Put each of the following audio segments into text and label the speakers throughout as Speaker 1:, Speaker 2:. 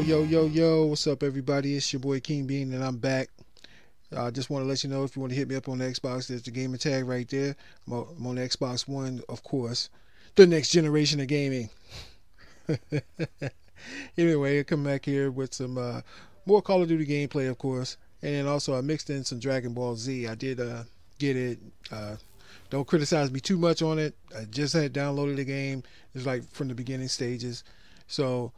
Speaker 1: Yo, what's up, everybody? It's your boy King Bean, and I'm back. I just want to let you know if you want to hit me up on the Xbox, there's the gamer tag right there. I'm on the Xbox One, of course, the next generation of gaming. Anyway, I come back here with some more Call of Duty gameplay, of course, and then also I mixed in some Dragon Ball Z. I did get it. Don't criticize me too much on it. I just had downloaded the game. It's like from the beginning stages, so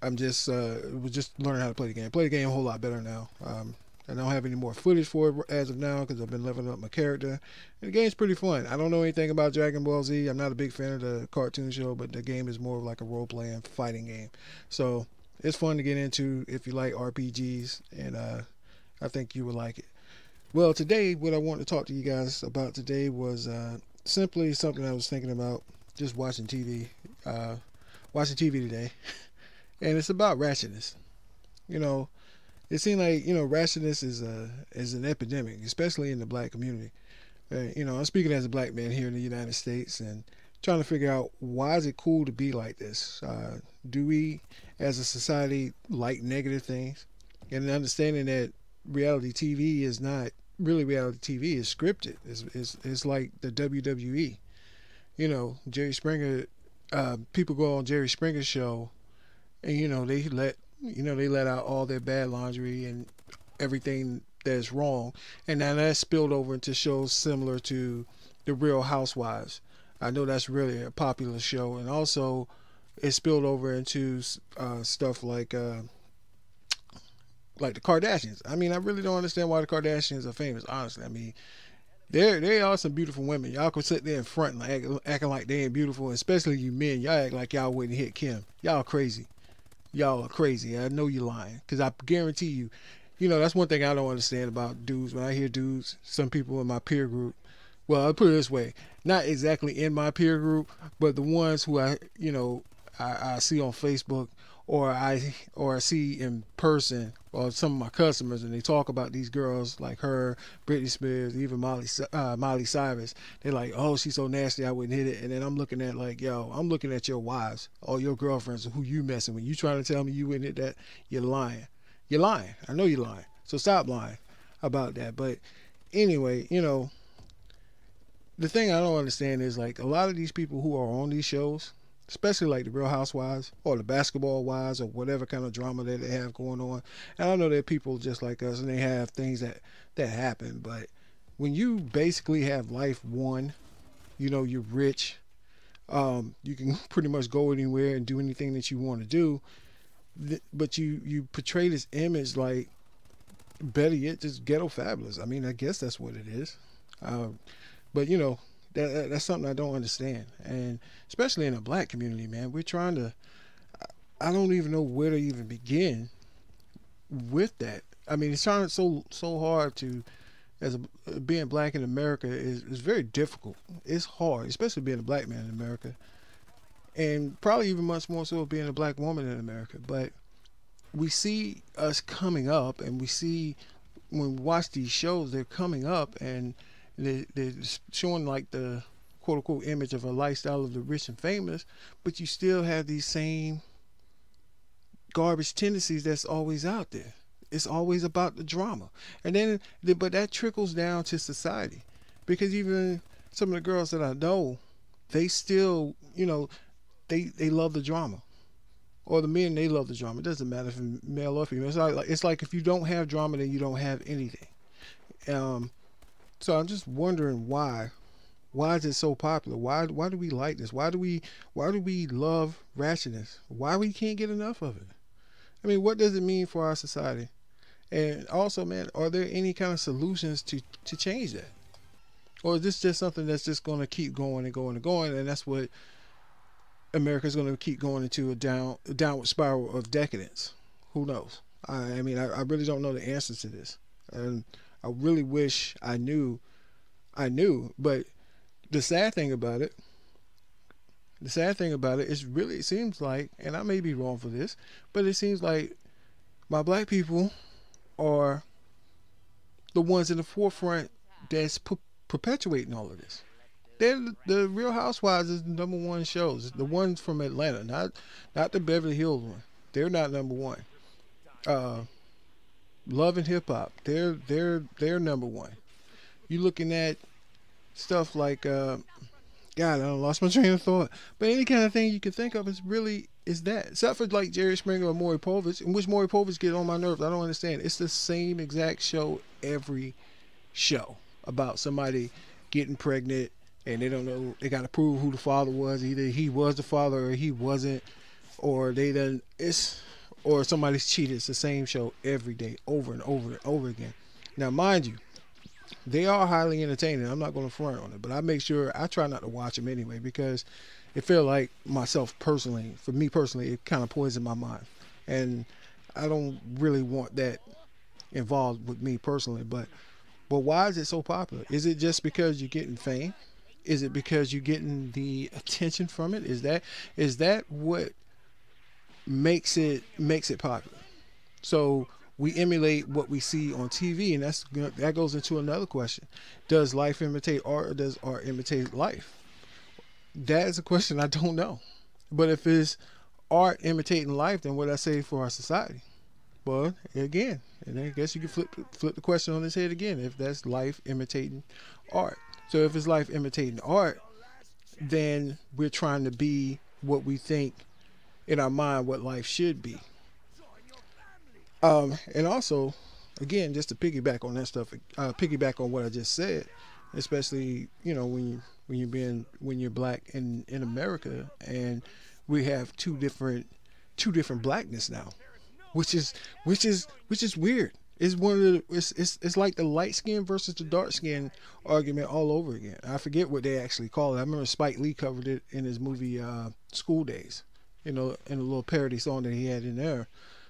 Speaker 1: I'm just was just learning how to play the game. Play the game a whole lot better now. I don't have any more footage for it as of now because I've been leveling up my character. And the game's pretty fun. I don't know anything about Dragon Ball Z. I'm not a big fan of the cartoon show, but the game is more like a role-playing fighting game. So it's fun to get into if you like RPGs, and I think you would like it. Well, today, what I want to talk to you guys about today was simply something I was thinking about just watching TV. Watching TV today. And it's about ratchetness. You know, it seems like ratchetness is an epidemic, especially in the black community. I'm speaking as a black man here in the United States and trying to figure out why is it cool to be like this. Do we, as a society, like negative things? And understanding that reality TV is not really reality TV; is scripted. It's like the WWE. Jerry Springer. People go on Jerry Springer's show. And they let out all their bad laundry and everything that's wrong, and now that's spilled over into shows similar to the Real Housewives. I know that's really a popular show, and also it spilled over into stuff like the Kardashians. I mean, I really don't understand why the Kardashians are famous. Honestly, I mean, they are some beautiful women. Y'all can sit there in front and acting like they ain't beautiful, especially you men. Y'all act like y'all wouldn't hit Kim. Y'all crazy. Y'all are crazy. I know you're lying, because I guarantee you, that's one thing I don't understand about dudes. When I hear dudes, some people in my peer group, well, I'll put it this way, not exactly in my peer group, but the ones who I see on Facebook or I see in person, or some of my customers, and they talk about these girls like her, Britney Spears, even Miley Cyrus. They're like, oh, she's so nasty, I wouldn't hit it. And then I'm looking at I'm looking at your wives or your girlfriends who you messing with. You trying to tell me you wouldn't hit that? You're lying. You're lying. I know you're lying. So stop lying about that. But anyway, the thing I don't understand is, like, a lot of these people who are on these shows, especially like the Real Housewives or the Basketball Wives or whatever kind of drama that they have going on. And I know they're people just like us and they have things that happen, but when you basically have life won, you're rich, you can pretty much go anywhere and do anything that you want to do, but you portray this image like, better yet, just ghetto fabulous. I mean, I guess that's what it is. But that's something I don't understand, and especially in the black community, man. We're trying to. I don't even know where to even begin with that. I mean, it's trying so hard to, being black in America is very difficult. It's hard, especially being a black man in America, and probably even much more so being a black woman in America. But we see us coming up, and we see when we watch these shows, they're coming up and they're showing like the quote unquote image of a lifestyle of the rich and famous, but you still have these same garbage tendencies that's always out there. It's always about the drama, and then but that trickles down to society, because even some of the girls that I know, they still they love the drama, or the men, they love the drama. It doesn't matter if it's male or female. It's like if you don't have drama, then you don't have anything. So I'm just wondering why is it so popular? Why do we like this? Why do we love ratchetness? Why we can't get enough of it? I mean, what does it mean for our society? And also, man, are there any kind of solutions to change that? Or is this just something that's just going to keep going and going and going, and that's what America's going to keep going into, a downward spiral of decadence? Who knows? I mean, I really don't know the answers to this. And I really wish I knew, but the sad thing about it is, really, it seems like, and I may be wrong for this, but it seems like my black people are the ones in the forefront that's perpetuating all of this. They're the Real Housewives is the #1 shows, the ones from Atlanta, not the Beverly Hills one. They're not number one. Uh, Love and hip hop, they're number one. You looking at stuff like God, I done lost my train of thought. But any kind of thing you can think of is really is that. Except for like Jerry Springer or Maury Povich, in which Maury Povich get on my nerves. I don't understand. It's the same exact show every show about somebody getting pregnant and they don't know, they gotta prove who the father was. Either he was the father or he wasn't, or they done it's or somebody's cheated. It's the same show every day, over and over and over again. Now mind you, they are highly entertaining. I'm not going to front on it, but I make sure I try not to watch them anyway because it feel like myself personally, for me personally, it kind of poisoned my mind, and I don't really want that involved with me personally. But why is it so popular? Is it just because you're getting fame? Is it because you're getting the attention from it? Is that what makes it popular? So we emulate what we see on TV, and that goes into another question: does life imitate art, or does art imitate life? That is a question I don't know. But if it's art imitating life, then what I say for our society? Well, again, and I guess you can flip the question on its head again. If that's life imitating art, so if it's life imitating art, then we're trying to be what we think in our mind what life should be. And also, again, just to piggyback on that stuff, piggyback on what I just said, especially when you're black in America, and we have two different blackness now, which is weird. It's one of the it's like the light skin versus the dark skin argument all over again. I forget what they actually call it. I remember Spike Lee covered it in his movie School Days, in a little parody song that he had in there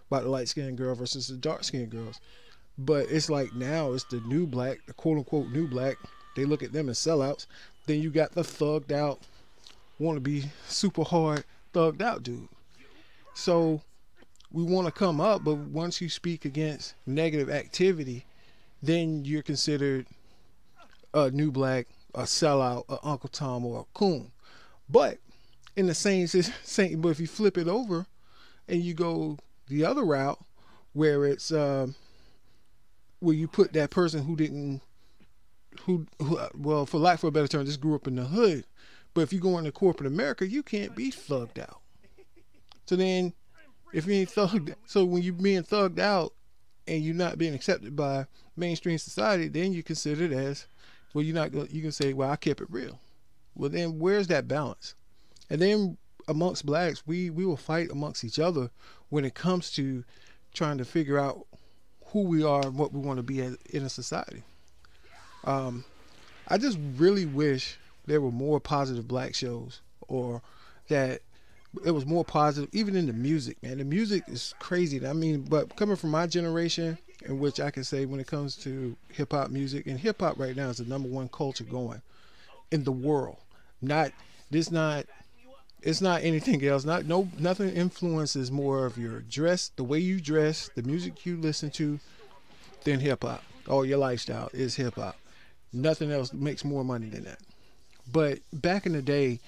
Speaker 1: about the light skinned girl versus the dark skinned girls. But it's like now it's the new black, the quote unquote new black. They look at them as sellouts. Then you got the thugged out, want to be super hard, thugged out dude. So we want to come up, but once you speak against negative activity, then you're considered a new black, a sellout, a Uncle Tom, or a coon. But in the same, but if you flip it over and you go the other route, where it's where you put that person who didn't, who well, for lack of a better term, just grew up in the hood. But if you go into corporate America, you can't be thugged out. So then, if you ain't thugged, so when you're being thugged out and you're not being accepted by mainstream society, then you're considered as, well, you're not. You can say, well, I kept it real. Well, then where's that balance? And then amongst blacks, we will fight amongst each other when it comes to trying to figure out who we are and what we want to be in a society. I just really wish there were more positive black shows, or that it was more positive, even in the music, man. The music is crazy. I mean, but coming from my generation, in which I can say when it comes to hip hop music, and hip hop right now is the number one culture going in the world. It's not anything else. Nothing influences more of your dress, the way you dress, the music you listen to, than hip hop. Or your lifestyle is hip hop. Nothing else makes more money than that. But back in the day,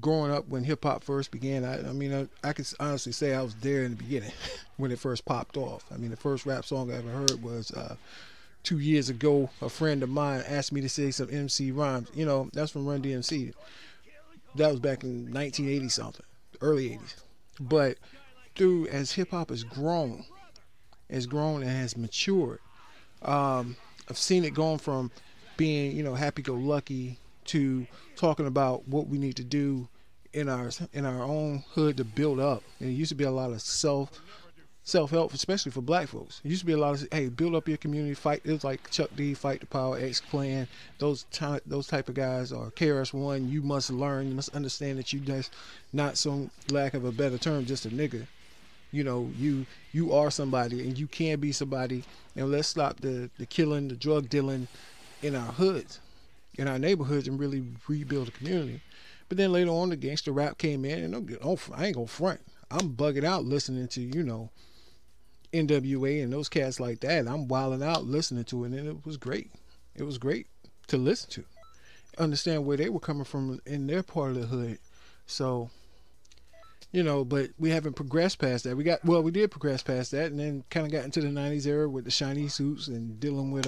Speaker 1: growing up when hip hop first began, I could honestly say I was there in the beginning when it first popped off. I mean, the first rap song I ever heard was 2 years ago. A friend of mine asked me to say some MC rhymes. That's from Run DMC. That was back in 1980 something, early 80s. But as hip hop has grown and has matured, I've seen it going from being, happy-go-lucky to talking about what we need to do in our own hood to build up. And it used to be a lot of self-help, especially for black folks. It used to be a lot of, hey, build up your community, fight. It was like Chuck D, Fight the Power, X Clan, those type of guys, or KRS-One. You must learn, you must understand that you just not some, lack of a better term, just a nigga. You are somebody, and you can be somebody. And let's stop the killing, the drug dealing in our hoods, in our neighborhoods, and really rebuild the community. But then later on, the gangster rap came in, and I ain't gonna front. I'm bugging out listening to, NWA and those cats like that. I'm wilding out listening to it, and it was great. It was great to listen to, understand where they were coming from in their part of the hood. So You know, but we haven't progressed past that. We did progress past that, and then kind of got into the '90s era with the shiny suits and dealing with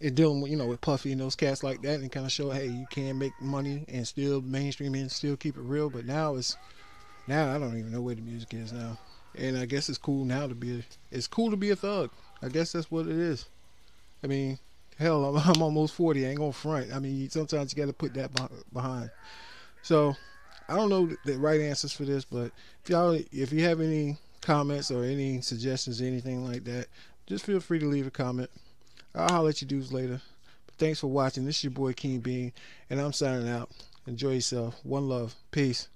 Speaker 1: with Puffy and those cats like that, and kind of show, hey, you can make money and still mainstream and still keep it real. But now I don't even know where the music is now, and I guess it's cool now to be it's cool to be a thug. I guess that's what it is. I mean, hell, I'm almost 40. I ain't gonna front. I mean, sometimes you got to put that behind. So I don't know the right answers for this, but if you have any comments or any suggestions or anything like that, just feel free to leave a comment. I'll holler at you dudes later. But thanks for watching. This is your boy King Bean, and I'm signing out. Enjoy yourself. One love. Peace.